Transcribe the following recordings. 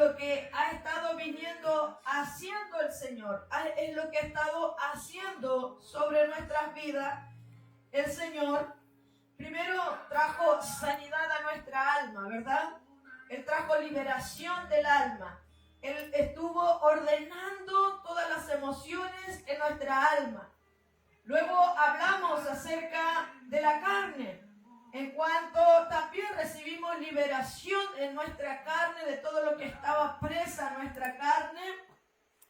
lo que ha estado viniendo haciendo el Señor, es lo que ha estado haciendo sobre nuestras vidas. El Señor primero trajo sanidad a nuestra alma, ¿verdad? Él trajo liberación del alma. Él estuvo ordenando todas las emociones en nuestra alma. Luego hablamos acerca de la carne, en cuanto también recibimos liberación en nuestra carne de todo lo que estaba presa en nuestra carne,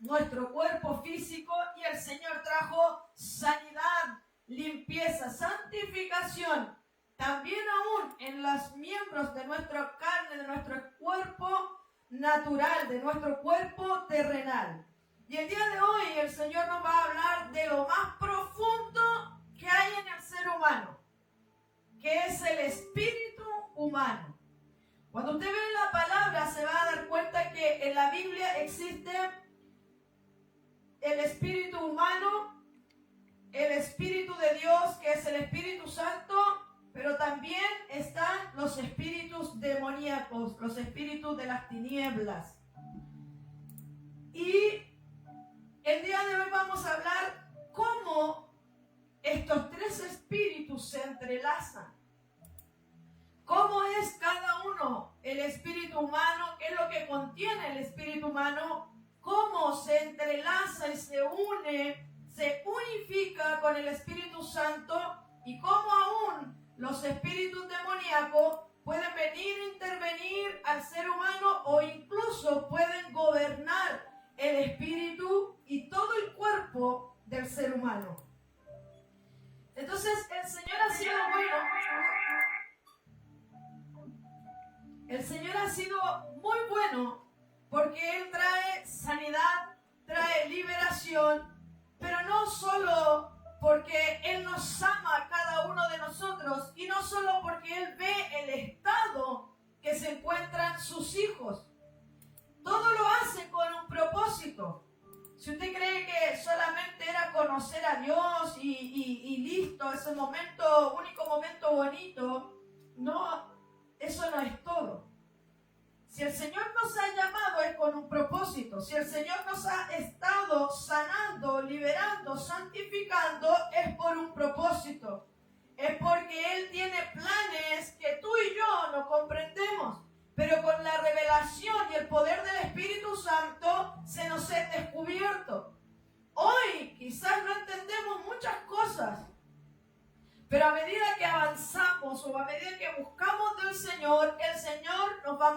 nuestro cuerpo físico, y el Señor trajo sanidad, limpieza, santificación, también aún en los miembros de nuestra carne, de nuestro cuerpo natural, de nuestro cuerpo terrenal. Y el día de hoy el Señor nos va a hablar de lo más profundo que hay en el ser humano, que es el espíritu humano. Cuando usted ve la palabra se va a dar cuenta que en la Biblia existe el espíritu humano, el espíritu de Dios, que es el Espíritu Santo, pero también están los espíritus demoníacos, los espíritus de las tinieblas. Y el día de hoy vamos a hablar cómo estos tres espíritus se entrelazan. ¿Cómo es cada uno? El espíritu humano, ¿qué es lo que contiene el espíritu humano? ¿Cómo se entrelaza y se une, se unifica con el Espíritu Santo? Y cómo aún los espíritus demoníacos pueden venir a intervenir al ser humano o incluso pueden gobernar el espíritu y todo el cuerpo del ser humano. Entonces el Señor ha sido bueno. El Señor ha sido muy bueno porque Él trae sanidad, trae liberación, pero no solo porque Él nos ama a cada uno de nosotros y no solo porque Él ve el estado que se encuentran sus hijos. Todo lo hace con un propósito. Si usted cree que solamente era conocer a Dios y listo, ese momento, único momento bonito, no, eso no es todo. Si el Señor nos ha llamado es con un propósito. Si el Señor nos ha estado sanando, liberando, santificando, es por un propósito. Es porque Él tiene planes que tú y yo no comprendemos. Pero con la revelación y el poder del Espíritu Santo se nos ha descubierto. Hoy quizás no entendemos muchas cosas, pero a medida que avanzamos o a medida que buscamos del Señor, el Señor nos va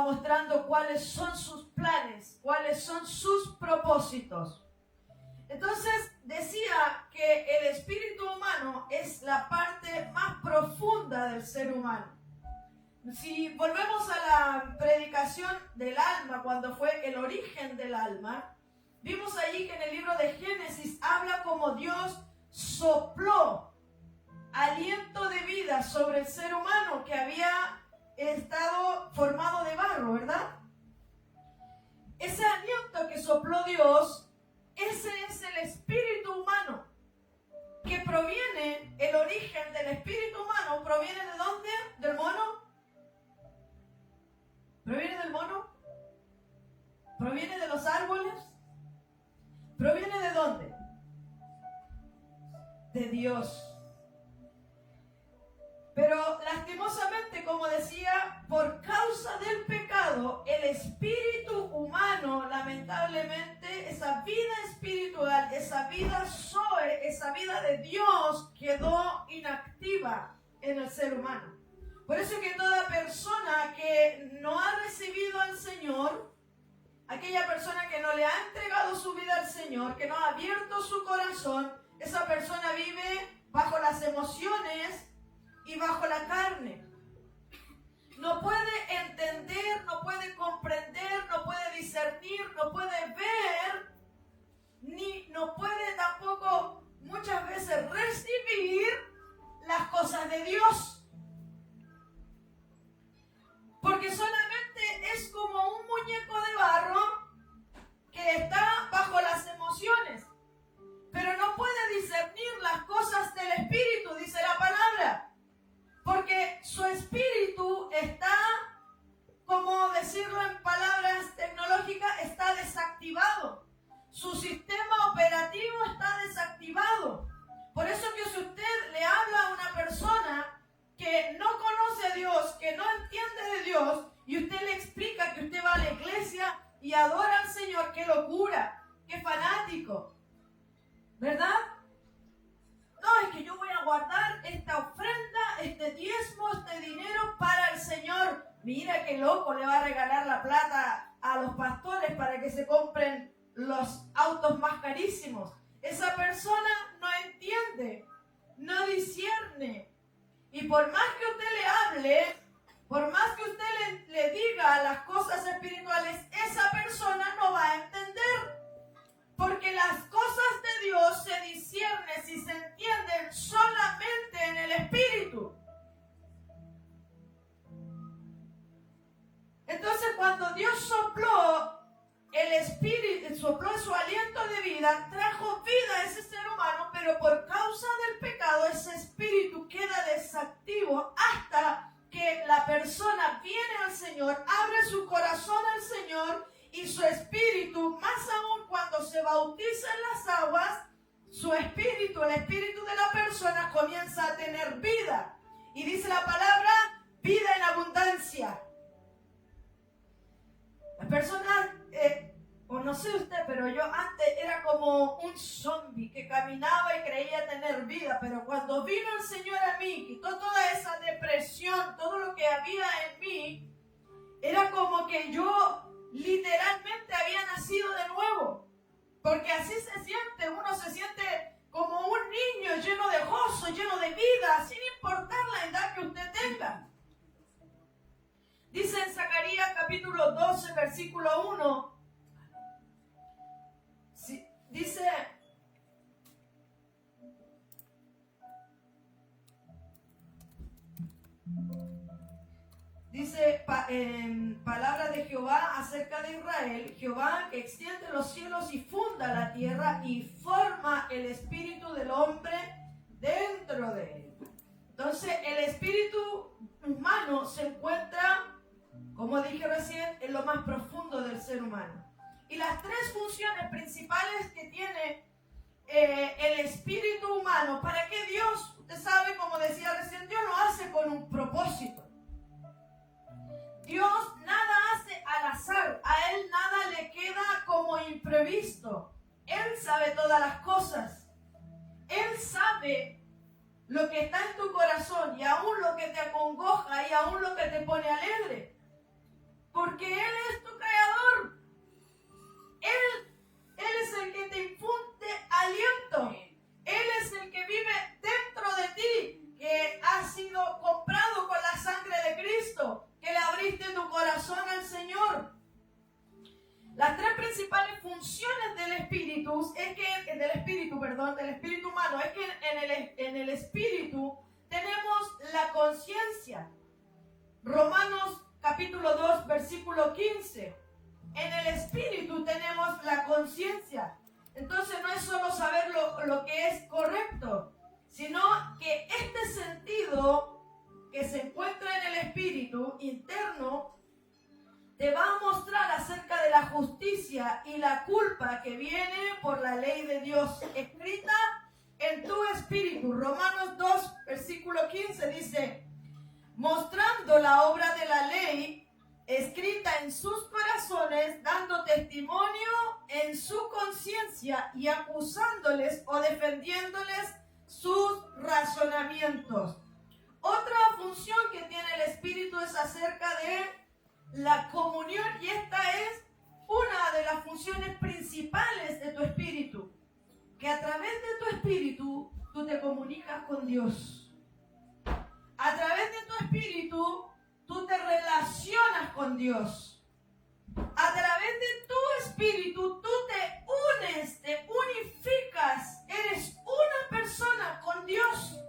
mostrando cuáles son sus planes, cuáles son sus propósitos. Entonces decía que el espíritu humano es la parte más profunda del ser humano. Si volvemos a la predicación del alma, cuando fue el origen del alma, vimos allí que en el libro de Génesis habla como Dios sopló aliento de vida sobre el ser humano que había estado formado de barro, ¿verdad? Ese aliento que sopló Dios, ese es el espíritu humano, que proviene, el origen del espíritu humano, ¿proviene de dónde? ¿Del mono? ¿Proviene del mono? ¿Proviene de los árboles? ¿Proviene de dónde? De Dios. Pero lastimosamente, como decía, por causa del pecado, el espíritu humano, lamentablemente, esa vida espiritual, esa vida Zoe, esa vida de Dios, quedó inactiva en el ser humano. Por eso que toda persona que no ha recibido al Señor, aquella persona que no le ha entregado su vida al Señor, que no ha abierto su corazón, esa persona vive bajo las emociones y bajo la carne. No puede entender, no puede comprender, no puede discernir, no puede ver, ni no puede tampoco muchas veces recibir las cosas de Dios. Porque solamente es como un muñeco de barro que está bajo las emociones, pero no puede discernir las cosas del Espíritu, dice la palabra, porque su mira qué loco, le va a regalar la plata a los pastores para que se compren los autos más carísimos. Esa persona no entiende, no discierne. Y por más que usted le hable, por más que usted le diga las cosas espirituales, esa persona no va a entender. Porque las cosas de Dios se disciernen si se entienden solamente en el Espíritu. Entonces, cuando Dios sopló el Espíritu, sopló su aliento de vida, trajo vida a ese ser humano, pero por causa del pecado, ese espíritu queda desactivo hasta que la persona viene al Señor, abre su corazón al Señor y su espíritu, más aún cuando se bautiza en las aguas, su espíritu, el espíritu de la persona comienza a tener vida. Y dice la palabra, vida en abundancia. Las personas, o no sé usted, pero yo antes era como un zombie que caminaba y creía tener vida, pero cuando vino el Señor a mí, quitó toda esa depresión, todo lo que había en mí, era como que yo literalmente había nacido de nuevo, porque así se siente, uno se siente como un niño lleno de gozo, lleno de vida, sin importar la edad que usted tenga. Dice en Zacarías capítulo 12, versículo 1, dice, palabra de Jehová acerca de Israel, Jehová que extiende los cielos y funda la tierra y forma el espíritu del hombre dentro de él. Entonces el espíritu humano se encuentra, como dije recién, en lo más profundo del ser humano. Y las tres funciones principales que tiene el espíritu humano, ¿para qué Dios? Usted sabe, como decía recién, Dios lo hace con un propósito. Dios nada hace al azar, a Él nada le queda como imprevisto. Él sabe todas las cosas. Él sabe lo que está en tu corazón y aún lo que te acongoja y aún lo que te pone alegre. Porque Él es tu creador. Él es el que te infunde aliento. Él es el que vive dentro de ti, que ha sido comprado con la sangre de Cristo, que le abriste tu corazón al Señor. Las tres principales funciones del espíritu humano es que en el espíritu tenemos la conciencia. Romanos capítulo 2, versículo 15. En el espíritu tenemos la conciencia. Entonces no es solo saber lo que es correcto, sino que este sentido que se encuentra en el espíritu interno te va a mostrar acerca de la justicia y la culpa que viene por la ley de Dios escrita en tu espíritu. Romanos 2, versículo 15 dice, mostrando la obra de la ley escrita en sus corazones, dando testimonio en su conciencia y acusándoles o defendiéndoles sus razonamientos. Otra función que tiene el Espíritu es acerca de la comunión, y esta es una de las funciones principales de tu espíritu, que a través de tu espíritu tú te comunicas con Dios. A través de tu espíritu tú te relacionas con Dios. A través de tu espíritu tú te unes, te unificas, eres una persona con Dios.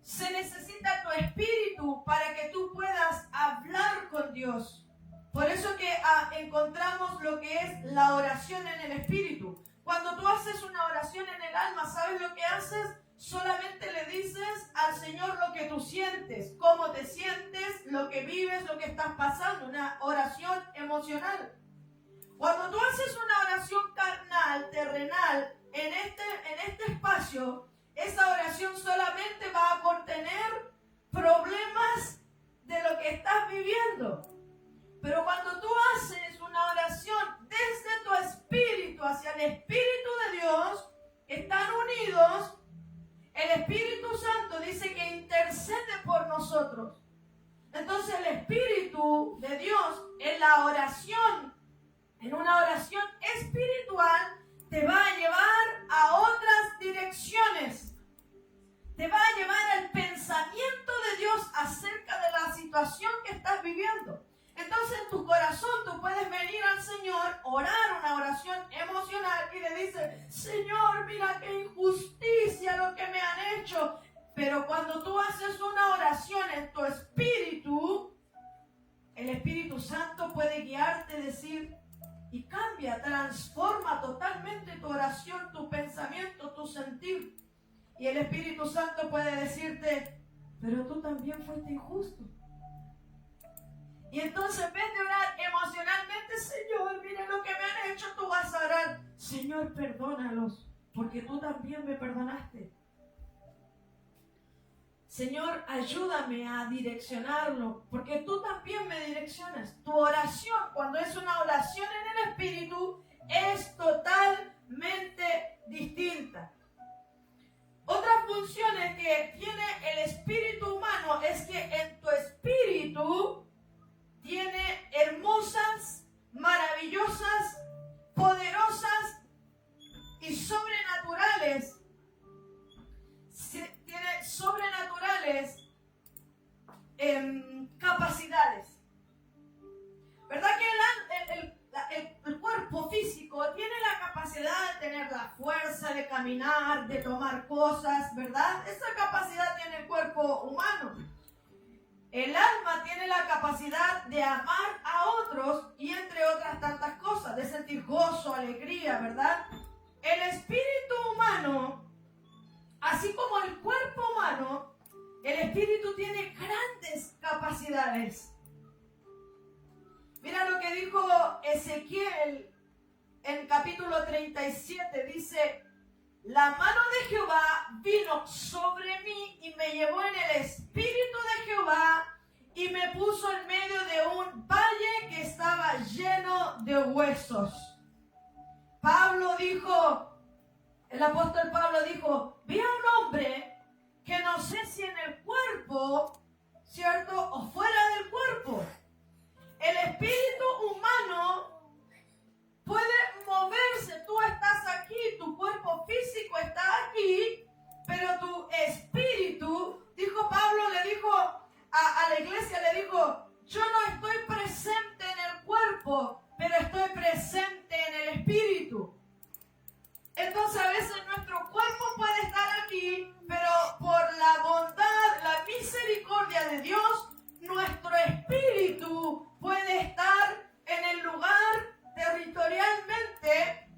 Se necesita tu espíritu para que tú puedas hablar con Dios. Por eso que encontramos lo que es la oración en el espíritu. Cuando tú haces una oración en el alma, ¿sabes lo que haces? Solamente le dices al Señor lo que tú sientes, cómo te sientes, lo que vives, lo que estás pasando. Una oración emocional. Cuando tú haces una oración carnal, terrenal, en este espacio, esa oración solamente va a contener problemas de lo que estás viviendo. Pero cuando tú haces una oración desde tu espíritu hacia el Espíritu de Dios, están unidos. El Espíritu Santo dice que intercede por nosotros. Entonces el Espíritu de Dios en la oración, en una oración espiritual, te va a llevar a otras direcciones. Te va a llevar al pensamiento de Dios acerca de la situación que estás viviendo. Entonces en tu corazón tú puedes venir al Señor, orar una oración emocional y le dices: Señor, mira qué injusticia lo que me han hecho. Pero cuando tú haces una oración en tu espíritu, el Espíritu Santo puede guiarte, decir, y cambia, transforma totalmente tu oración, tu pensamiento, tu sentir. Y el Espíritu Santo puede decirte: pero tú también fuiste injusto. Y entonces en vez de orar emocionalmente: Señor, mira lo que me han hecho, tú vas a orar: Señor, perdónalos, porque tú también me perdonaste. Señor, ayúdame a direccionarlo, porque tú también me direccionas. Tu oración, cuando es una oración en el Espíritu, es totalmente distinta. Otras funciones que tiene el espíritu humano es que en tu espíritu tiene hermosas, maravillosas, poderosas y sobrenaturales. Tiene sobrenaturales capacidades. ¿Verdad que el cuerpo físico tiene la capacidad de tener la fuerza de caminar, de tomar cosas, ¿verdad? Esa capacidad tiene el cuerpo humano. El alma tiene la capacidad de amar a otros y entre otras tantas cosas, de sentir gozo, alegría, ¿verdad? El espíritu humano, así como el cuerpo humano, el espíritu tiene grandes capacidades. Mira lo que dijo Ezequiel en capítulo 37, dice: la mano de Jehová vino sobre mí y me llevó en el espíritu de Jehová y me puso en medio de un valle que estaba lleno de huesos. Pablo dijo, el apóstol Pablo dijo: vi a un hombre que no sé si en el cuerpo, ¿cierto?, o fuera del cuerpo. El espíritu humano puede moverse. Tú estás aquí, tu cuerpo físico está aquí, pero tu espíritu, dijo Pablo, le dijo a la iglesia, le dijo: yo no estoy presente en el cuerpo, pero estoy presente en el espíritu. Entonces a veces nuestro cuerpo puede estar aquí, pero por la bondad, la misericordia de Dios, nuestro espíritu puede estar en el lugar territorialmente,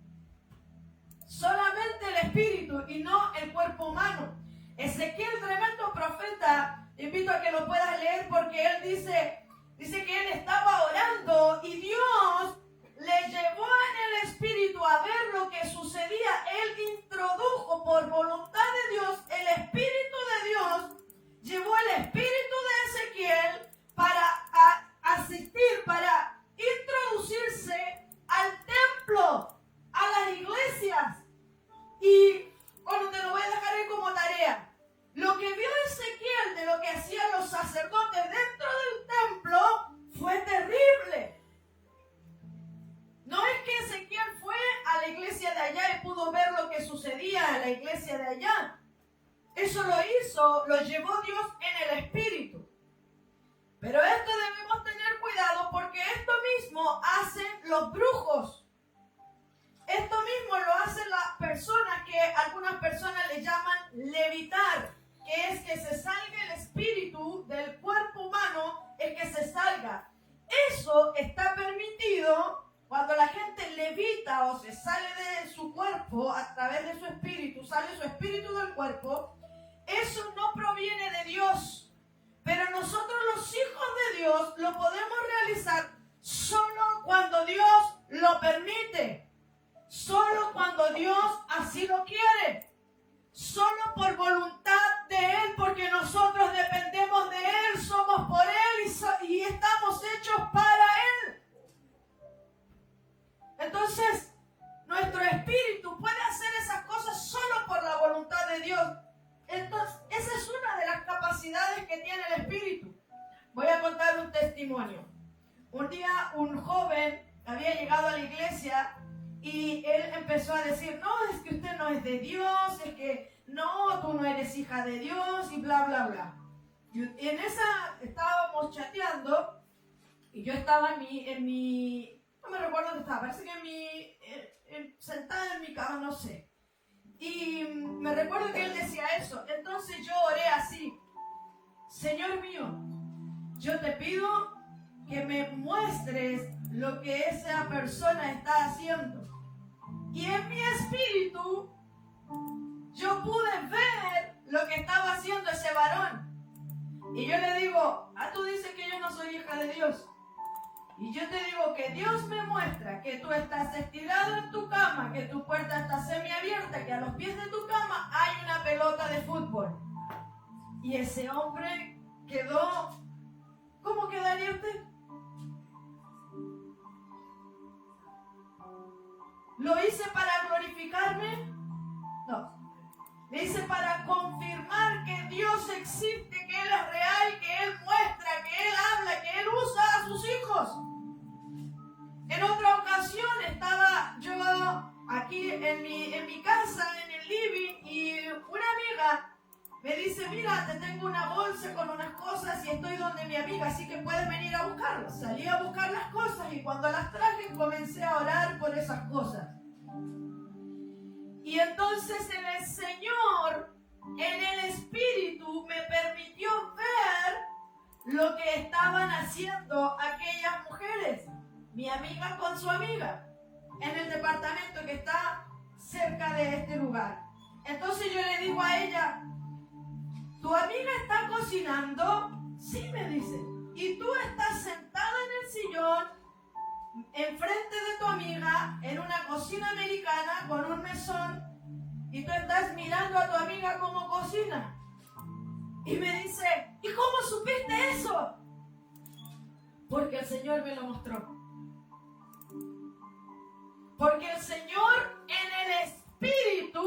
solamente el espíritu y no el cuerpo humano. Ezequiel, tremendo profeta, te invito a que lo puedas leer porque él dice que él estaba orando y Dios le llevó en el espíritu a ver lo que sucedía. Él introdujo por voluntad de Dios, el espíritu de Dios llevó el espíritu de Ezequiel para asistir, para introducirse al templo, a las iglesias. Y bueno, te lo voy a dejar ahí como tarea. Lo que vio Ezequiel de lo que hacían los sacerdotes dentro del templo fue terrible. No es que Ezequiel fue a la iglesia de allá y pudo ver lo que sucedía en la iglesia de allá. Eso lo llevó Dios en el espíritu. Pero esto debemos tener cuidado porque esto mismo hacen los brujos. Esto mismo lo hacen las personas que algunas personas le llaman levitar, que es que se salga el espíritu del cuerpo humano, es que se salga. Eso está permitido cuando la gente levita o se sale de su cuerpo a través de su espíritu, sale su espíritu del cuerpo. Eso no proviene de Dios, pero nosotros los hijos de Dios lo podemos realizar solo cuando Dios lo permite. Solo cuando Dios así lo quiere. Solo por voluntad de Él, porque nosotros dependemos de Él, somos por Él y estamos hechos para Él. Entonces, nuestro espíritu puede hacer esas cosas solo por la voluntad de Dios. Entonces, esa es una de las capacidades que tiene el espíritu. Voy a contar un testimonio. testimonio. Un día un joven había llegado a la iglesia y él empezó a decir, no, es que usted no es de Dios, es que no, tú no eres hija de Dios y bla, bla, bla. Y en esa estábamos chateando y yo estaba en mi no me recuerdo dónde estaba, parece que sentada en mi cama, no sé. Y me recuerdo que él decía eso. Entonces yo oré así, Señor mío, yo te pido que me muestres lo que esa persona está haciendo. Y en mi espíritu yo pude ver lo que estaba haciendo ese varón. Y yo le digo, tú dices que yo no soy hija de Dios. Y yo te digo que Dios me muestra que tú estás estirado en tu cama, que tu puerta está semiabierta, que a los pies de tu cama hay una pelota de fútbol. Y ese hombre quedó... ¿Cómo quedaría usted? ¿Lo hice para glorificarme? No. Lo hice para confirmar que Dios existe, que Él es real, que Él muestra, que Él habla, que Él usa a sus hijos. En otra ocasión estaba yo aquí en mi casa, en el living, y una amiga me dice, mira, te tengo una bolsa con unas cosas y estoy donde mi amiga, así que puedes venir a buscarlas. Salí a buscar las cosas y cuando las traje comencé a orar por esas cosas. Y entonces el Señor, en el Espíritu, me permitió ver lo que estaban haciendo aquellas mujeres. Mi amiga con su amiga, en el departamento que está cerca de este lugar. Entonces yo le digo a ella, ¿tu amiga está cocinando? Sí, me dice. Y tú estás sentada en el sillón, enfrente de tu amiga, en una cocina americana, con un mesón, y tú estás mirando a tu amiga cómo cocina. Y me dice, ¿y cómo supiste eso? Porque el Señor me lo mostró. Porque el Señor en el Espíritu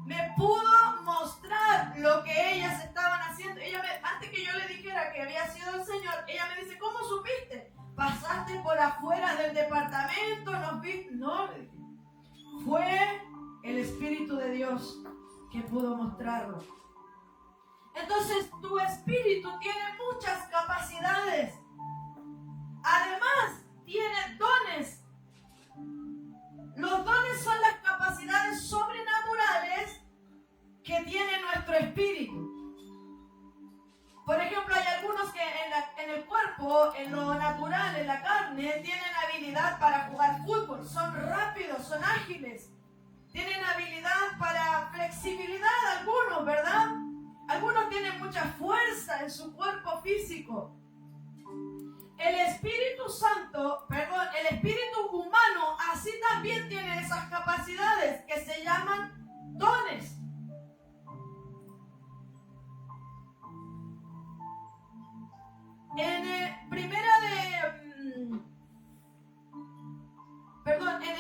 me pudo mostrar lo que ellas estaban haciendo. Antes que yo le dijera que había sido el Señor, ella me dice, ¿cómo supiste? ¿Pasaste por afuera del departamento? ¿Nos viste? No, le dije. Fue el Espíritu de Dios que pudo mostrarlo. Entonces, tu espíritu tiene muchas capacidades. Además, tiene dones. Los dones son las capacidades sobrenaturales que tiene nuestro espíritu. Por ejemplo, hay algunos que en el cuerpo, en lo natural, en la carne, tienen habilidad para jugar fútbol. Son rápidos, son ágiles. Tienen habilidad para flexibilidad algunos, ¿verdad? Algunos tienen mucha fuerza en su cuerpo físico. El Espíritu Santo, el espíritu humano, así también tiene esas capacidades que se llaman dones. En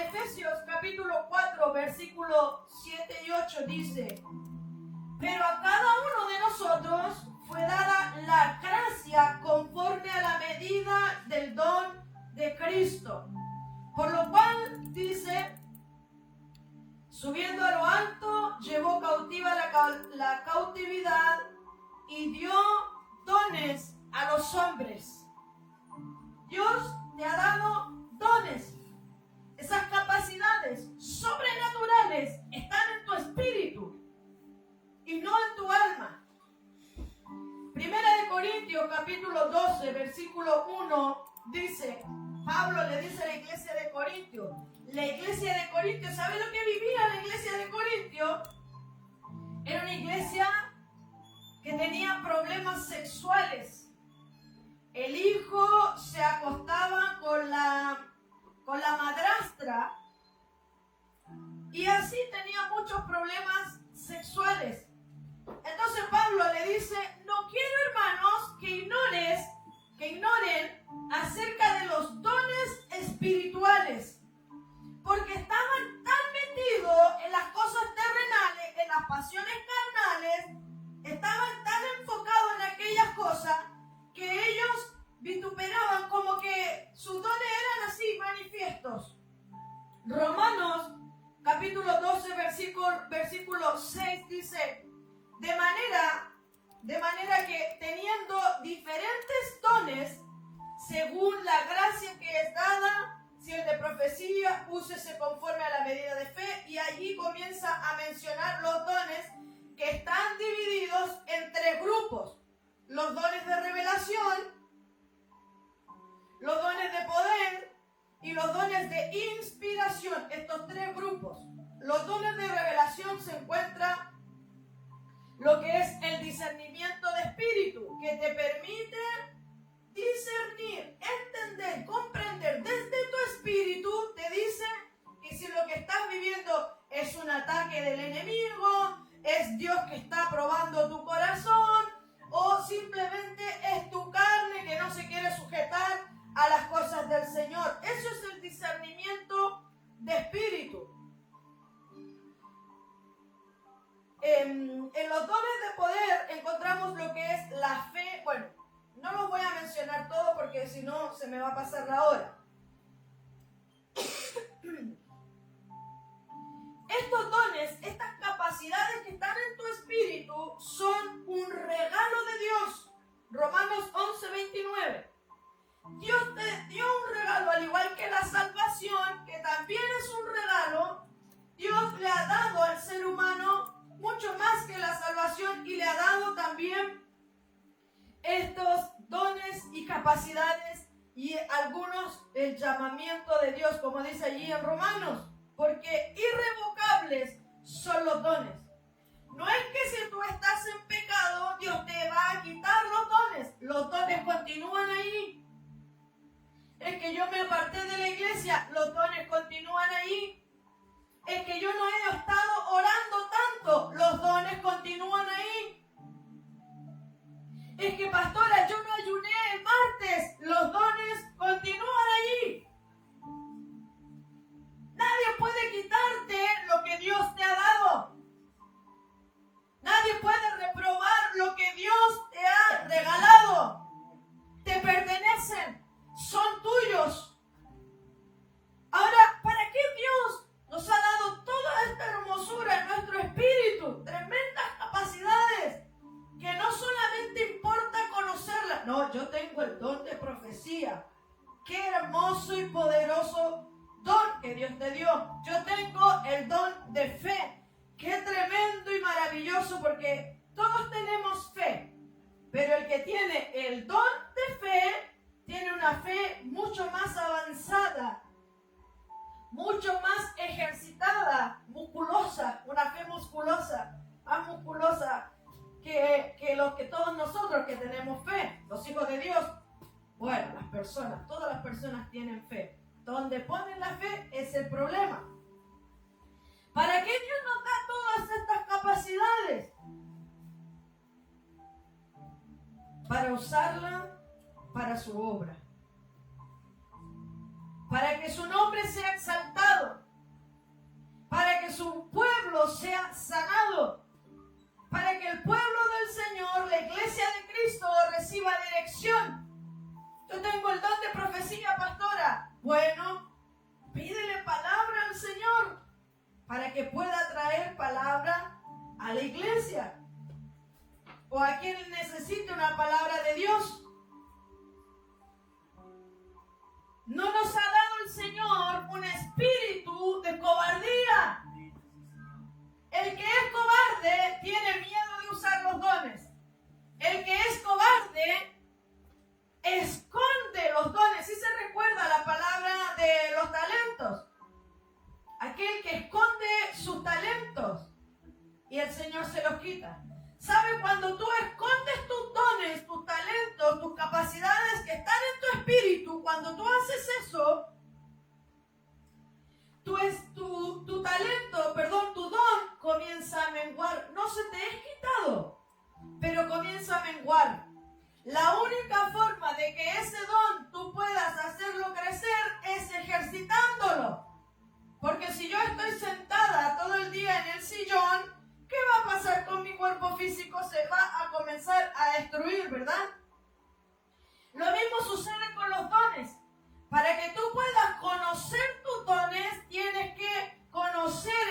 Efesios capítulo 4, versículo 7 y 8 dice, pero a cada uno de nosotros fue dada la gracia conforme a la medida del don de Cristo. Por lo cual dice, subiendo a lo alto, llevó cautiva la cautividad y dio dones a los hombres. Dios te ha dado dones. Esas capacidades sobrenaturales están en tu espíritu y no en tu alma. Primera de Corintios capítulo 12 versículo 1 dice, Pablo le dice a la iglesia de Corintios, ¿sabe lo que vivía la iglesia de Corintios? Era una iglesia que tenía problemas sexuales. El hijo se acostaba con la madrastra y así tenía muchos problemas sexuales. Entonces Pablo le dice, no quiero, hermanos, que ignoren acerca de los dones espirituales, porque estaban tan metidos en las cosas terrenales, en las pasiones carnales, estaban tan enfocados en aquellas cosas que ellos capítulo 12, versículo 6 dice, de manera que teniendo diferentes dones, según la gracia que es dada, si el de profecía, úsese conforme a la medida de fe, y allí comienza a mencionar los dones que están divididos en tres grupos. Los dones de revelación, los dones de poder y los dones de inspiración. Estos tres grupos. Los dones de revelación se encuentra lo que es el discernimiento de espíritu, que te permite discernir, entender, comprender desde tu espíritu. Te dice que si lo que estás viviendo es un ataque del enemigo, es Dios que está probando tu corazón, o simplemente es tu carne que no se quiere sujetar a las cosas del Señor. Eso es el discernimiento de espíritu. En los dones de poder encontramos lo que es la fe. Bueno, no los voy a mencionar todo porque si no se me va a pasar la hora. Estos dones, estas capacidades que están en tu espíritu son un regalo de Dios. Romanos 11:29. Dios te dio un regalo, al igual que la salvación, que también es un regalo. Dios le ha dado al ser humano mucho más que la salvación y le ha dado también estos dones y capacidades y algunos el llamamiento de Dios, como dice allí en Romanos, porque irrevocables son los dones. No es que si tú estás en pecado, Dios te va a quitar los dones continúan ahí. Es que yo me aparté de la iglesia, los dones continúan ahí. Es que yo no he estado orando tanto, los dones continúan ahí. Es que pastora, yo no ayuné el martes, los dones continúan allí. Nadie puede quitarte lo que Dios te ha dado. Nadie puede reprobar lo que Dios te ha regalado. Te pertenecen, son tuyos. Ahora, ¿para qué Dios nos ha dado toda esta hermosura en nuestro espíritu? Tremendas capacidades que no solamente importa conocerlas. No, yo tengo el don de profecía. Qué hermoso y poderoso don que Dios te dio. Yo tengo el don de fe. Qué tremendo y maravilloso, porque todos tenemos fe. Pero el que tiene el don de fe, tiene una fe mucho más avanzada, mucho más ejercitada, musculosa, una fe musculosa, más musculosa que todos nosotros que tenemos fe, los hijos de Dios. Bueno, las personas, todas las personas tienen fe. Donde ponen la fe es el problema. ¿Para qué Dios nos da todas estas capacidades? Para usarla para su obra. Para que su nombre sea exaltado. Para que su pueblo sea sanado. Para que el pueblo del Señor, la iglesia de Cristo, reciba dirección. Yo tengo el don de profecía, pastora. Bueno, pídele palabra al Señor para que pueda traer palabra a la iglesia. O a quien necesite una palabra de Dios. No nos ha dado el Señor un espíritu de cobardía. El que es cobarde tiene miedo de usar los dones. El que es cobarde esconde los dones. ¿Sí se recuerda la palabra de los talentos? Aquel que esconde sus talentos y el Señor se los quita. ¿Sabe? Cuando tú escondes tus dones, tus talentos, tus capacidades que están en tu espíritu, cuando tú haces eso, tu talento, tu don comienza a menguar. No se te es quitado, pero comienza a menguar. La única forma de que ese don tú puedas hacerlo crecer es ejercitándolo. Porque si yo estoy sentada todo el día en el sillón, ¿qué va a pasar con mi cuerpo físico? Se va a comenzar a destruir, ¿verdad? Lo mismo sucede con los dones. Para que tú puedas conocer tus dones, tienes que conocer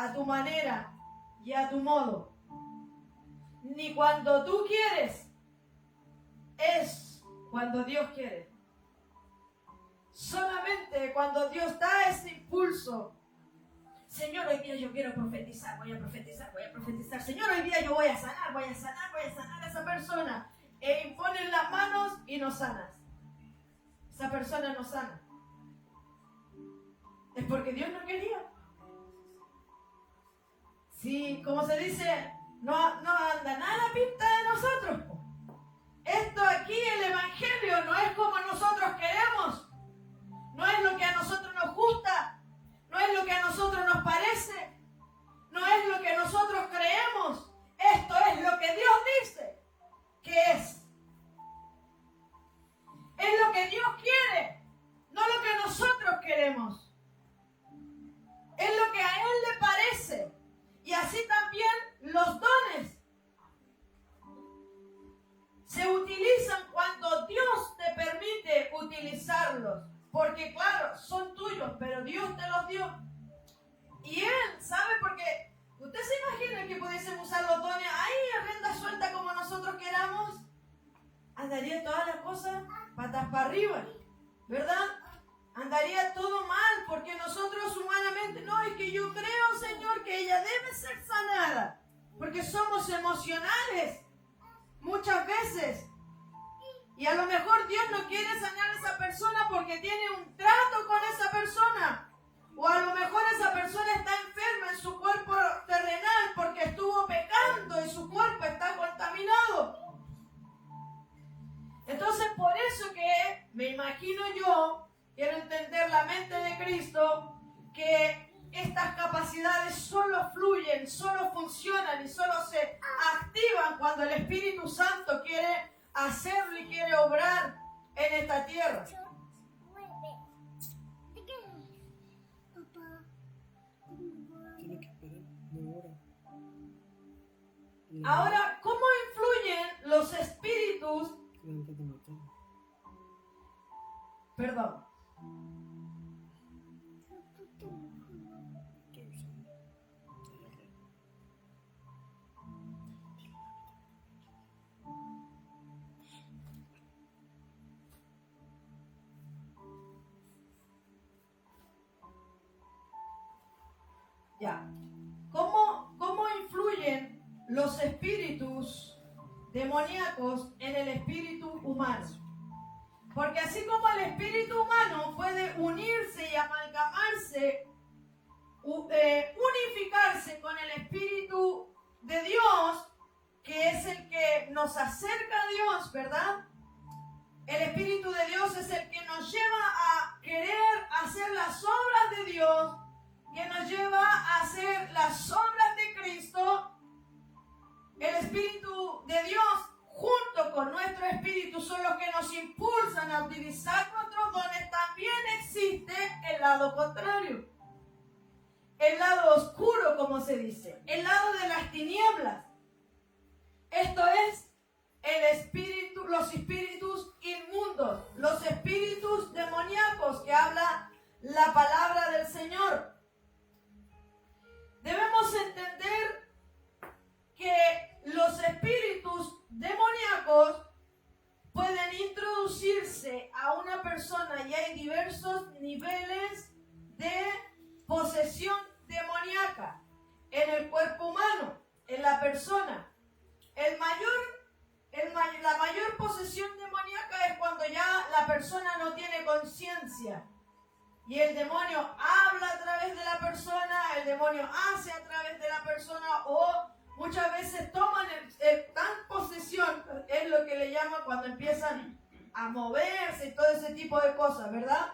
a tu manera y a tu modo, ni cuando tú quieres, es cuando Dios quiere. Solamente cuando Dios da ese impulso. Señor, hoy día yo quiero profetizar, voy a profetizar, voy a profetizar. Señor, hoy día yo voy a sanar, voy a sanar, voy a sanar a esa persona. E imponen las manos y no sanas. Esa persona no sana. Es porque Dios no quería. Sí, como se dice, no anda nada a pinta de nosotros. Esto aquí, el evangelio, no es como nosotros queremos. No es lo que a nosotros nos gusta. No es lo que a nosotros nos parece. No es lo que nosotros creemos. Esto es lo que Dios dice que es. Es lo que Dios quiere, no lo que nosotros queremos. Es lo que a Él le parece. Y así también los dones se utilizan cuando Dios te permite utilizarlos. Porque claro, son tuyos, pero Dios te los dio. Y Él sabe, porque usted se imagina que pudiésemos usar los dones ahí a rienda suelta como nosotros queramos. Andaría todas las cosas patas para arriba, ¿verdad? Andaría todo mal, porque nosotros humanamente, no, es que yo creo, Señor, que ella debe ser sanada, porque somos emocionales muchas veces. Y a lo mejor Dios no quiere sanar a esa persona porque tiene un trato con esa persona. O a lo mejor esa persona está enferma en su cuerpo terrenal porque estuvo pecando y su cuerpo está contaminado. Entonces, por eso que me imagino yo, quiero entender la mente de Cristo, que estas capacidades solo fluyen, solo funcionan y solo se activan cuando el Espíritu Santo quiere hacerlo y quiere obrar en esta tierra. Ahora, ¿cómo influyen los espíritus? Perdón. Ya. ¿Cómo influyen los espíritus demoníacos en el espíritu humano? Porque así como el espíritu humano puede unirse y amalgamarse, unificarse con el espíritu de Dios, que es el que nos acerca a Dios, ¿verdad? El espíritu de Dios es el que nos lleva a querer hacer las obras de Dios, que nos lleva a hacer las obras de Cristo. El Espíritu de Dios junto con nuestro espíritu son los que nos impulsan a utilizar nuestros dones. También existe el lado contrario, el lado oscuro, como se dice, el lado de las tinieblas. Esto es el espíritu, los espíritus inmundos, los espíritus demoníacos que habla la palabra del Señor. Debemos entender que los espíritus demoníacos pueden introducirse a una persona y hay diversos niveles de posesión demoníaca en el cuerpo humano, en la persona. La mayor posesión demoníaca es cuando ya la persona no tiene conciencia. Y el demonio habla a través de la persona, el demonio hace a través de la persona, o muchas veces toman tan posesión, es lo que le llaman cuando empiezan a moverse y todo ese tipo de cosas, ¿verdad?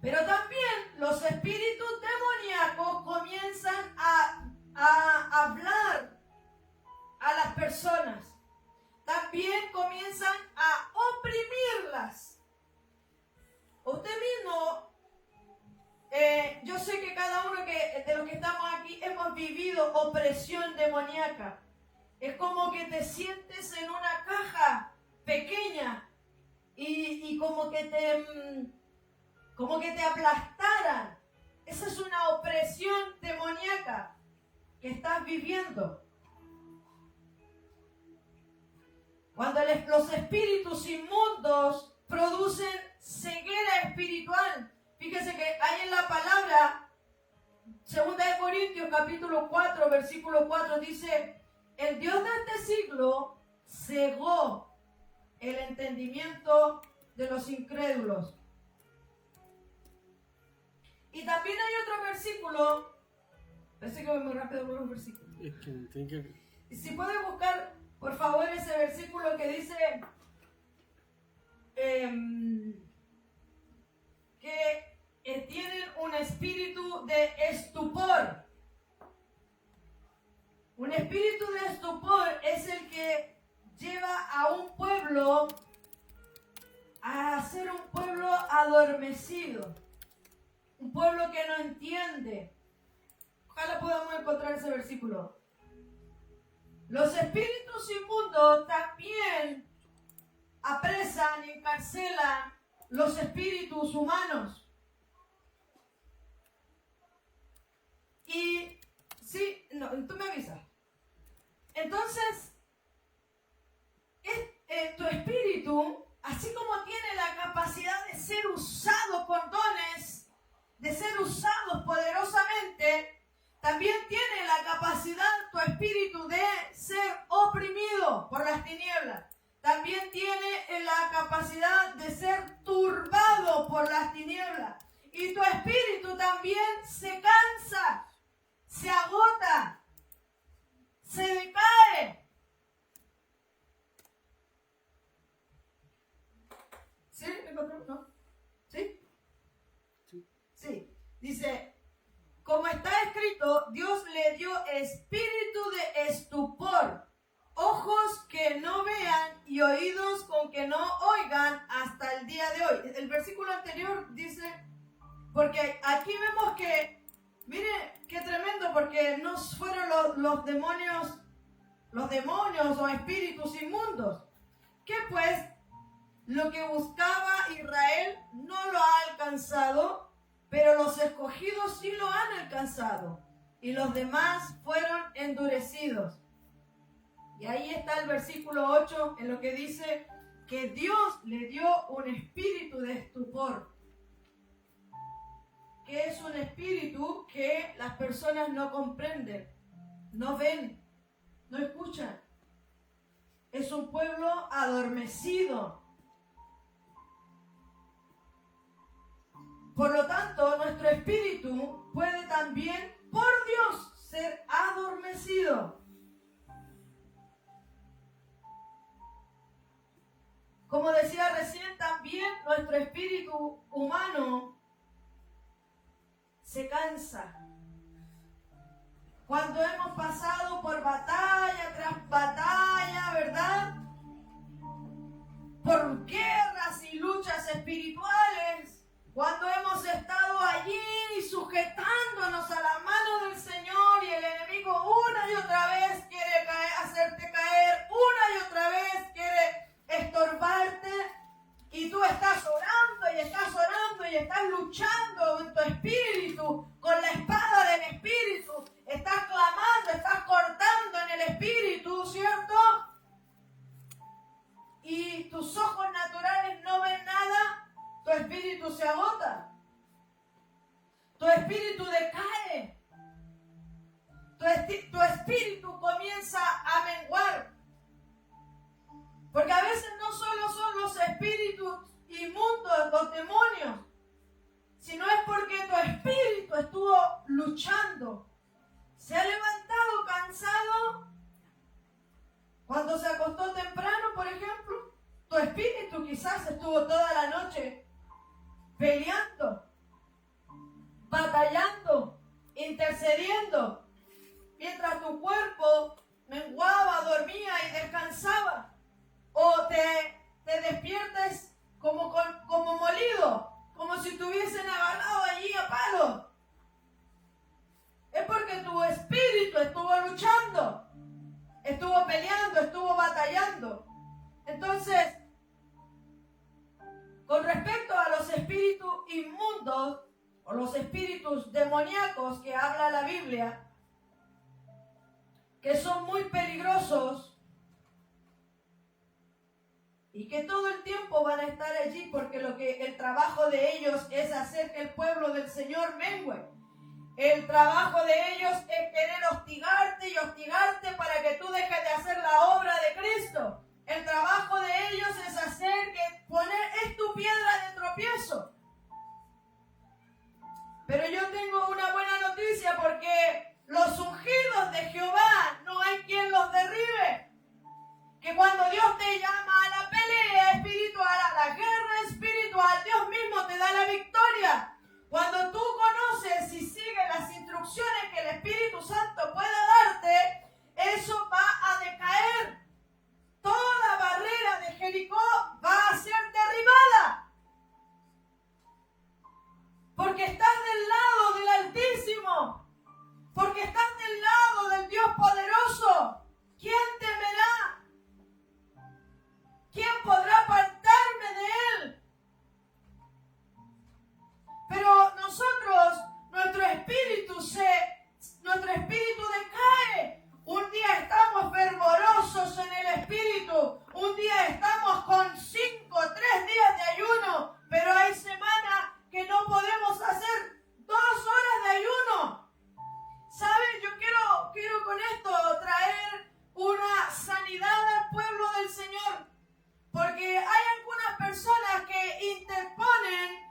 Pero también los espíritus demoníacos comienzan a hablar a las personas. También comienzan a oprimirlas. Usted mismo, yo sé que cada uno de los que estamos aquí hemos vivido opresión demoníaca. Es como que te sientes en una caja pequeña y como que te aplastaran. Esa es una opresión demoníaca. que estás viviendo. Cuando los espíritus inmundos producen ceguera espiritual. Fíjese que hay en la palabra, 2 de Corintios capítulo 4, versículo 4, dice: el Dios de este siglo cegó el entendimiento de los incrédulos. Y también hay otro versículo, parece que voy muy rápido con los versículos. Y si pueden buscar, por favor, ese versículo que dice que tienen un espíritu de estupor. Un espíritu de estupor es el que lleva a un pueblo a ser un pueblo adormecido. Un pueblo que no entiende. Ojalá podamos encontrar ese versículo. Los espíritus inmundos también apresan y encarcelan los espíritus humanos. Y sí, no, tú me avisas. Entonces, tu espíritu, así como tiene la capacidad de ser usado con dones, de ser usados poderosamente, también tiene la capacidad, tu espíritu, de ser oprimido por las tinieblas. También tiene la capacidad de ser turbado por las tinieblas. Y tu espíritu también se cansa, se agota, se decae. ¿Sí? ¿Me encontré? ¿No? ¿Sí? Sí. Dice, como está escrito, Dios le dio espíritu de estupor, ojos que no vean y oídos con que no oigan hasta el día de hoy. El versículo anterior dice, porque aquí vemos que, mire qué tremendo, porque no fueron los demonios o espíritus inmundos. Que pues lo que buscaba Israel no lo ha alcanzado, pero los escogidos sí lo han alcanzado, y los demás fueron endurecidos. Y ahí está el versículo 8, en lo que dice que Dios le dio un espíritu de estupor. Que es un espíritu que las personas no comprenden, no ven, no escuchan. Es un pueblo adormecido. Por lo tanto, nuestro espíritu puede también, por Dios, ser adormecido. Como decía recién, también nuestro espíritu humano se cansa. Cuando hemos pasado por batalla tras batalla, ¿verdad? Por guerras y luchas espirituales. Cuando hemos estado allí sujetándonos a la mano del Señor y el enemigo una y otra vez quiere hacerte caer, una y otra vez quiere estorbarte, y tú estás orando y estás luchando en tu espíritu con la espada del espíritu, estás clamando, estás cortando en el espíritu, ¿cierto? Y tus ojos naturales no ven nada. Tu espíritu se agota. Tu espíritu decae. Tu espíritu comienza a menguar. Porque a veces no solo son los espíritus inmundos, los demonios, sino es porque tu espíritu estuvo luchando. Se ha levantado cansado cuando se acostó temprano, por ejemplo. Tu espíritu quizás estuvo toda la noche peleando, batallando, intercediendo, mientras tu cuerpo menguaba, dormía y descansaba. O te despiertes como molido, como si te hubiesen agarrado allí a palo. Es porque tu espíritu estuvo luchando, estuvo peleando, estuvo batallando. Entonces, con respecto a los espíritus inmundos o los espíritus demoníacos que habla la Biblia, que son muy peligrosos y que todo el tiempo van a estar allí porque el trabajo de ellos es hacer que el pueblo del Señor mengüe. El trabajo de ellos es querer hostigarte y hostigarte para que tú dejes de hacer la obra de Cristo. El trabajo de ellos es es tu piedra de tropiezo. Pero yo tengo una buena noticia porque los ungidos de Jehová no hay quien los derribe. Que cuando Dios te llama a la pelea espiritual, a la guerra espiritual, Dios mismo te da la victoria. Cuando tú conoces y sigues las instrucciones que el Espíritu Santo pueda darte, eso va a decaer. Toda barrera de Jericó va a ser derribada. Porque estás del lado del Altísimo. Porque estás del lado del Dios poderoso. ¿Quién temerá? ¿Quién podrá apartarme de Él? Pero nosotros, nuestro espíritu decae. Un día estamos fervorosos en el espíritu. Un día estamos con 3 días de ayuno. Pero hay semanas que no podemos hacer 2 horas de ayuno. ¿Saben? Yo quiero con esto traer una sanidad al pueblo del Señor. Porque hay algunas personas que interponen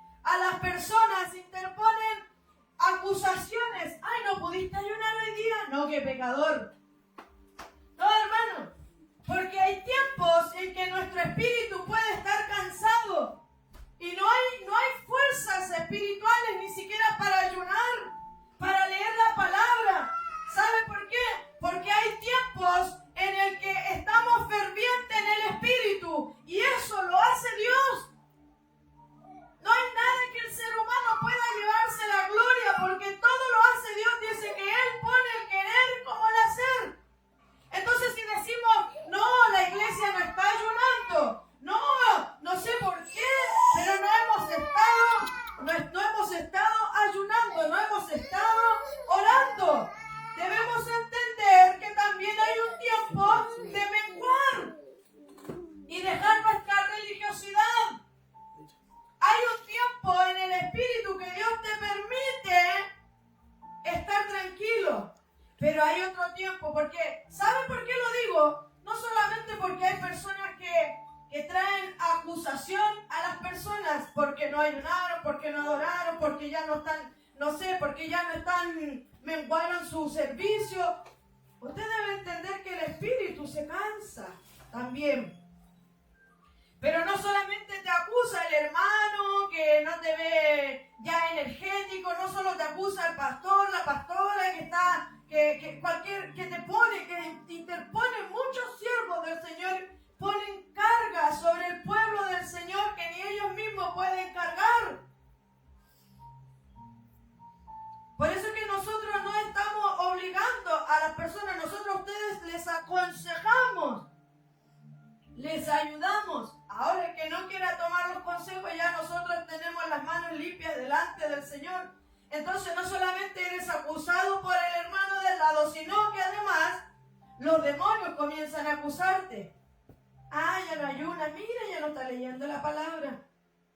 acusaciones. Ay, ¿no pudiste ayunar hoy día? No, qué pecador. No, hermano. Porque hay tiempos en que nuestro espíritu puede estar cansado. Y no hay fuerzas espirituales ni siquiera para ayunar, para leer la palabra. ¿Sabe por qué? Porque hay tiempos en el que estamos fervientes en el espíritu y eso lo hace Dios. No hay nada que el ser humano pueda llevarse la gloria porque todo lo hace Dios. Dice que Él pone el querer como el hacer. Entonces si decimos, no, la iglesia no está ayunando, no sé por qué, pero no hemos estado ayunando, no hemos estado orando. Debemos entender que también hay un tiempo de menguar y dejar nuestra religiosidad. Hay un tiempo en el espíritu que Dios te permite estar tranquilo. Pero hay otro tiempo, porque, ¿saben por qué lo digo? No solamente porque hay personas que traen acusación a las personas porque no ayunaron, porque no adoraron, porque ya no están, porque ya no están, menguaron su servicio. Usted debe entender que el espíritu se cansa también. Pero no solamente te acusa el hermano que no te ve ya energético, no solo te acusa el pastor, la pastora que te interpone muchos siervos del Señor, ponen carga sobre el pueblo del Señor que ni ellos mismos pueden cargar. Por eso es que nosotros no estamos obligando a las personas, nosotros a ustedes les aconsejamos, les ayudamos. Ahora el que no quiera tomar los consejos, ya nosotros tenemos las manos limpias delante del Señor. Entonces no solamente eres acusado por el hermano del lado, sino que además los demonios comienzan a acusarte. Ah, ya no ayuna, mira, ya no está leyendo la palabra.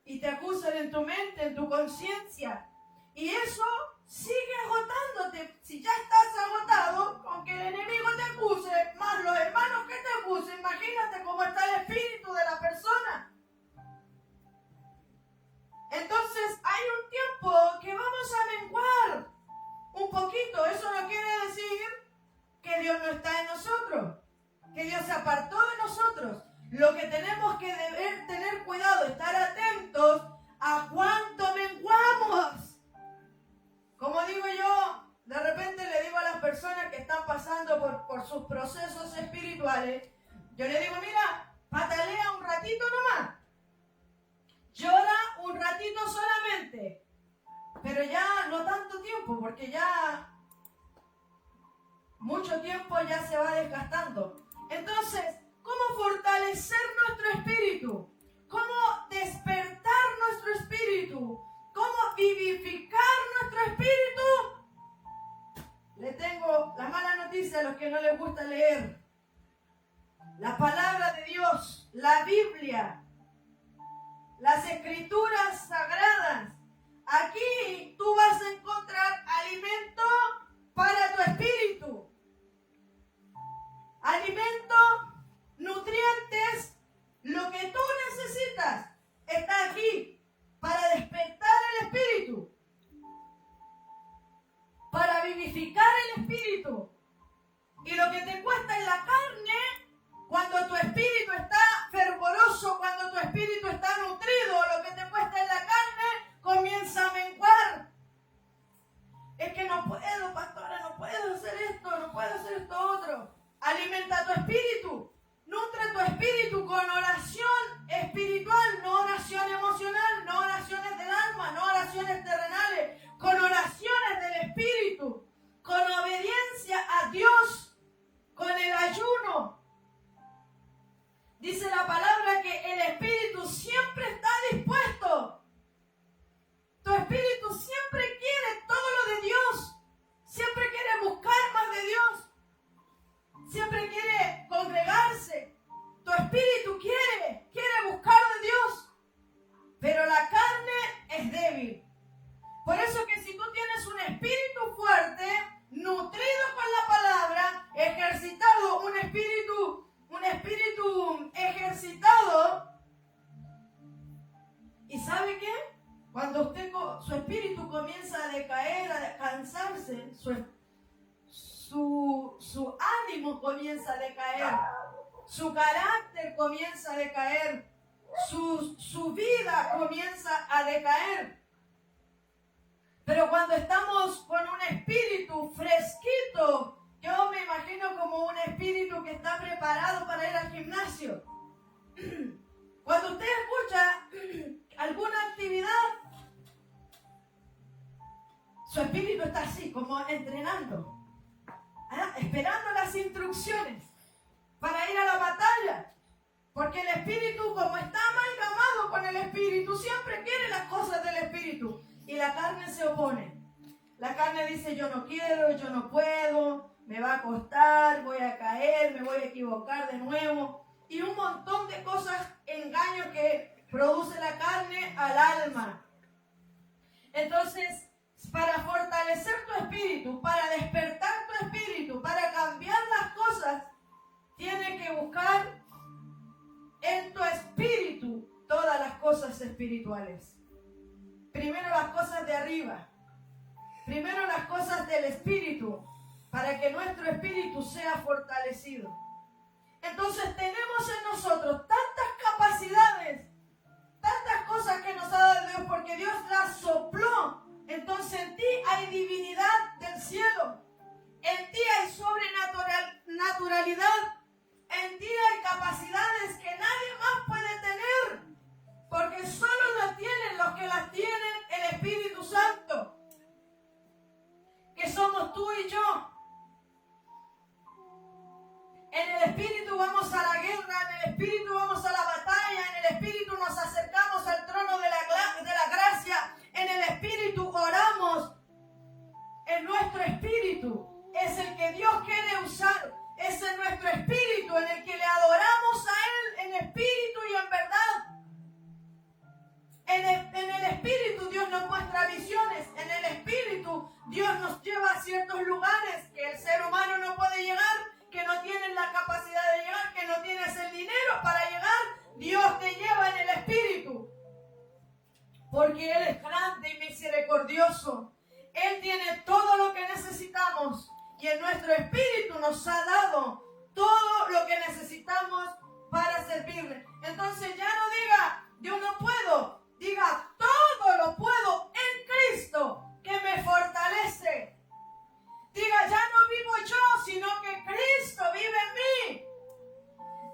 Y te acusan en tu mente, en tu conciencia. Y eso sigue agotándote. Si ya estás agotado, con que el enemigo te acuse, más los hermanos que te acusen, imagínate cómo está el espíritu de la persona. Entonces hay un tiempo que vamos a menguar un poquito. Eso no quiere decir que Dios no está en nosotros, que Dios se apartó de nosotros. Lo que tenemos que tener cuidado, estar atentos a cuánto menguamos. Como digo yo, de repente le digo a las personas que están pasando por sus procesos espirituales, yo le digo, mira, patalea un ratito nomás. Llora un ratito solamente, pero ya no tanto tiempo, porque ya mucho tiempo ya se va desgastando. Entonces, ¿cómo fortalecer nuestro espíritu? ¿Cómo despertar nuestro espíritu? ¿Cómo vivificar nuestro espíritu? Le tengo la mala noticia a los que no les gusta leer. La palabra de Dios, la Biblia, las escrituras sagradas. Aquí tú vas a encontrar alimento para tu espíritu. Alimento, nutrientes, lo que tú necesitas está aquí para despertar el espíritu, para vivificar el espíritu. Y lo que te cuesta en la carne, cuando tu espíritu está fervoroso, cuando tu espíritu está nutrido, lo que te cuesta en la carne comienza a menguar. Es que no puedo, pastora, no puedo hacer esto, no puedo hacer esto otro. Alimenta tu espíritu, nutre tu espíritu con oración espiritual, no oración emocional, no oraciones del alma, no oraciones terrenales, con oraciones del espíritu, con obediencia a Dios, con el ayuno. Dice la palabra que el espíritu siempre está dispuesto. Tu espíritu siempre quiere todo lo de Dios. Siempre quiere buscar más de Dios. Siempre quiere congregarse. Tu espíritu quiere buscar de Dios. Pero la carne es débil. Por eso que si tú tienes un espíritu fuerte, nutrido con la palabra, ejercitado, un espíritu ejercitado, ¿y sabe qué? Cuando su espíritu comienza a decaer, a cansarse, su ánimo comienza a decaer, su carácter comienza a decaer, su vida comienza a decaer. Pero cuando estamos con un espíritu fresquito, yo me imagino como un espíritu que está preparado para ir al gimnasio. Cuando usted escucha alguna actividad, su espíritu está así, como entrenando, esperando las instrucciones para ir a la batalla. Porque el espíritu, como está amalgamado con el espíritu, siempre quiere las cosas del espíritu. Y la carne se opone. La carne dice, yo no quiero, yo no puedo, me va a costar, voy a caer, me voy a equivocar de nuevo. Y un montón de cosas, engaños que produce la carne al alma. Entonces, para fortalecer tu espíritu, para despertar tu espíritu, para cambiar las cosas, tienes que buscar en tu espíritu todas las cosas espirituales. Primero las cosas de arriba. Primero las cosas del espíritu, para que nuestro espíritu sea fortalecido. Entonces tenemos en nosotros tantas capacidades, tantas cosas que nos ha dado Dios, porque Dios las sopló. Entonces en ti hay divinidad del cielo, en ti hay sobrenaturalidad, en ti hay capacidades que nadie más puede tener, porque solo las tienen los que las tienen el Espíritu Santo, que somos tú y yo. En el Espíritu vamos a la guerra, en el Espíritu vamos a la batalla, en el Espíritu nos acercamos al trono de la gracia, en el Espíritu oramos. En nuestro Espíritu es el que Dios quiere usar, es en nuestro Espíritu en el que le adoramos a Él en espíritu y en verdad. En el Espíritu Dios nos muestra visiones, en el Espíritu Dios nos lleva a ciertos lugares que el ser humano no puede llegar, que no tienes la capacidad de llegar, que no tienes el dinero para llegar. Dios te lleva en el Espíritu, porque Él es grande y misericordioso. Él tiene todo lo que necesitamos y en nuestro Espíritu nos ha dado todo lo que necesitamos para servirle. Entonces ya no diga, yo no puedo, diga, todo lo puedo en Cristo que me fortalece. Diga, ya no vivo yo, sino que Cristo vive en mí.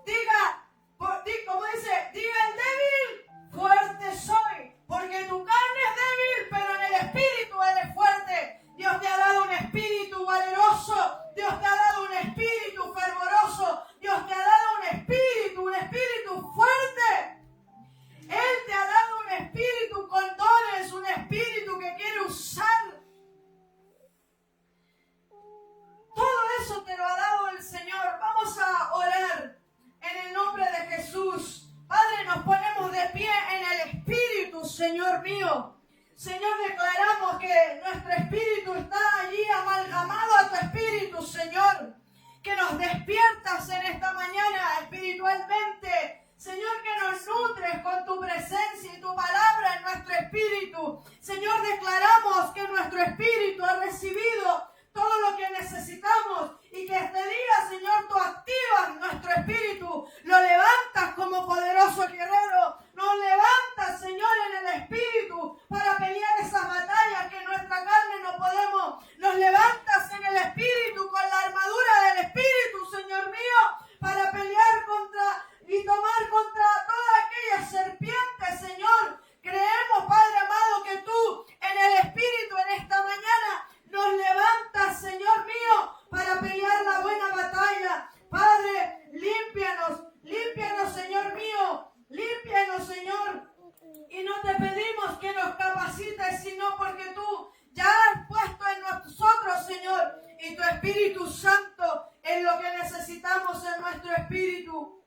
Diga, como dice, diga el débil, fuerte soy, porque tu carne es débil, pero en el Espíritu eres fuerte. Dios te ha dado un espíritu valeroso, Dios te ha dado un espíritu fervoroso, Dios te ha dado un espíritu fuerte. Él te ha dado un espíritu con dones, un espíritu que quiere usar. eso te lo ha dado el Señor. Vamos a orar en el nombre de Jesús. Padre, nos ponemos de pie en el Espíritu, Señor mío. Señor, declaramos que nuestro espíritu está allí amalgamado a tu espíritu, Señor. Que nos despiertas en esta mañana espiritualmente. Señor, que nos nutres con tu presencia y tu palabra en nuestro espíritu. Señor, declaramos que nuestro espíritu ha recibido todo lo que necesitamos y que este día, Señor, tú activas nuestro espíritu, lo levantas como poderoso guerrero, nos levantas, Señor, en el espíritu para pelear esas batallas que en nuestra carne no podemos, nos levantas en el espíritu con la armadura del espíritu, Señor mío, para pelear contra y tomar contra todas aquellas serpientes, Señor. Creemos, Padre amado, que tú en el espíritu en esta mañana nos levantas, Señor mío, para pelear la buena batalla. Padre, límpianos, Señor mío, límpianos, Señor. Y no te pedimos que nos capacites, sino porque tú ya has puesto en nosotros, Señor, y tu Espíritu Santo es lo que necesitamos en nuestro espíritu.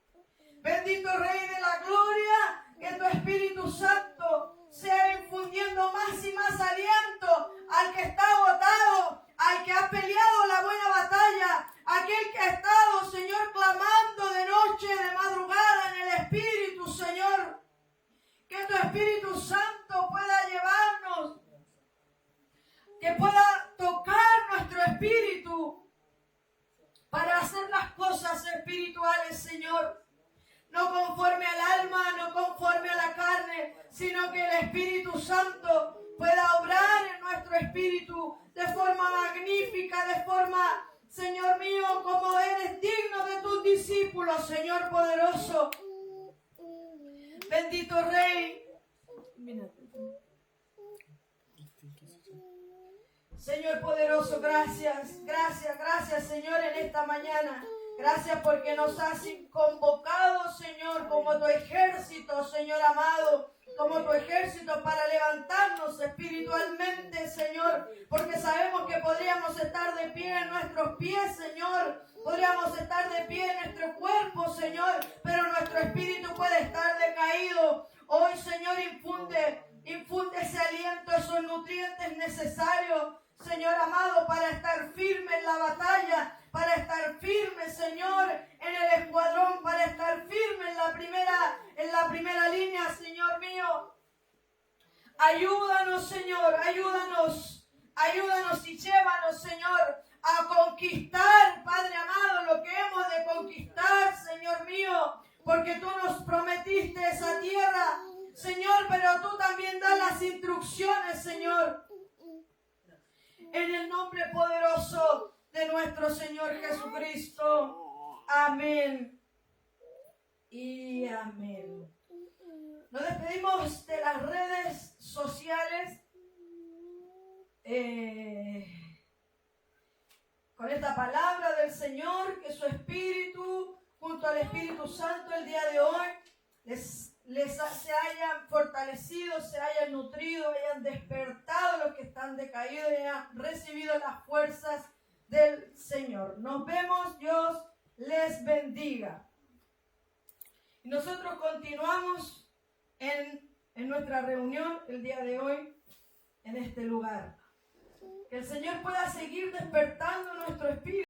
Bendito Rey de la Gloria, que tu Espíritu Santo sea infundiendo más y más aliento al que está agotado, al que ha peleado la buena batalla, aquel que ha estado, Señor, clamando de noche, de madrugada en el Espíritu, Señor. Que tu Espíritu Santo pueda llevarnos, que pueda tocar nuestro espíritu para hacer las cosas espirituales, Señor. No conforme al alma, no conforme a la carne, sino que el Espíritu Santo pueda obrar en nuestro espíritu de forma magnífica, de forma, Señor mío, como eres digno de tus discípulos, Señor poderoso. Bendito Rey. Señor poderoso, gracias, Señor, en esta mañana. Gracias porque nos has convocado, Señor, como tu ejército, Señor amado, como tu ejército para levantarnos espiritualmente, Señor, porque sabemos que podríamos estar de pie en nuestros pies, Señor, podríamos estar de pie en nuestro cuerpo, Señor, pero nuestro espíritu puede estar decaído. Hoy, Señor, infunde ese aliento, esos nutrientes necesarios, Señor amado, para estar firme en la batalla, para estar firme, Señor, en el escuadrón, para estar firme en la primera línea, Señor mío. Ayúdanos, Señor, ayúdanos y llévanos, Señor, a conquistar, Padre amado, lo que hemos de conquistar, Señor mío, porque tú nos prometiste esa tierra, Señor, pero tú también das las instrucciones, Señor. En el nombre poderoso de nuestro Señor Jesucristo. Amén. Y amén. Nos despedimos de las redes sociales con esta palabra del Señor, que su Espíritu, junto al Espíritu Santo, el día de hoy, se hayan fortalecido, se hayan nutrido, hayan despertado los que están decaídos y hayan recibido las fuerzas del Señor. Nos vemos, Dios les bendiga. Y nosotros continuamos en nuestra reunión el día de hoy en este lugar. Que el Señor pueda seguir despertando nuestro espíritu.